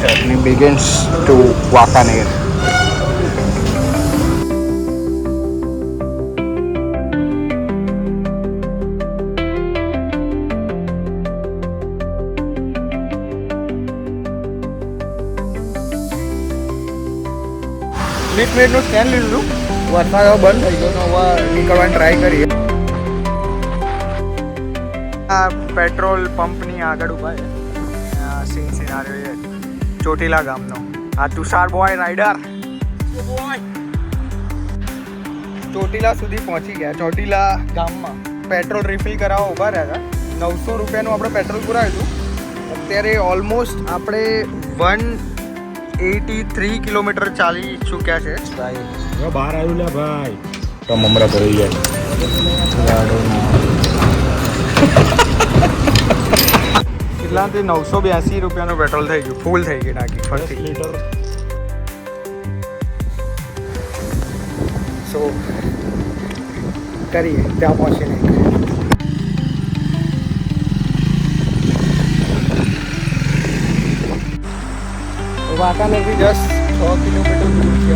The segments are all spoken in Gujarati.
journey begins to Wakaner. મિનિટનું સ્કેન લીધું, વરસાદ હવે બંધ થઈ ગયો, હવે નીકળવાની ટ્રાય કરીએ. આ પેટ્રોલ પંપની આગળ ઊભા છે. સીન સિનારીઓ છે ચોટીલા ગામનો. આ તુષાર બોય રાઈડર ચોટીલા સુધી પહોંચી ગયા. ચોટીલા ગામમાં પેટ્રોલ રિફિલ કરાવવા ઊભા રહ્યા હતા. 900 રૂપિયાનું આપણે પેટ્રોલ પુરાવ્યું હતું. અત્યારે ઓલમોસ્ટ આપણે 183 કિલોમીટર ચાલી ચૂક્યા છે. બહાર આવ્યું લે ભાઈ, તો મમરા ભરાઈ જાય. કેટલાથી 982 રૂપિયાનું પેટ્રોલ થઈ ગયું, ફૂલ થઈ ગઈ ટાંકી ફરતી. લીટર સો કરીએ ત્યાં પહોંચીને. વાંકાનેરથી જસ્ટ 6 કિલોમીટર દૂર છે.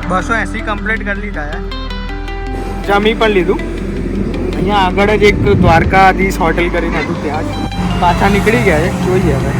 $280 કમ્પ્લીટ કરી લીધા યાર. જમી પણ લીધું. અહીંયા આગળ જ એક દ્વારકાધીશ હોટેલ કરીને હતું, ત્યાં જ પાછા નીકળી ગયા છે. જોઈએ હવે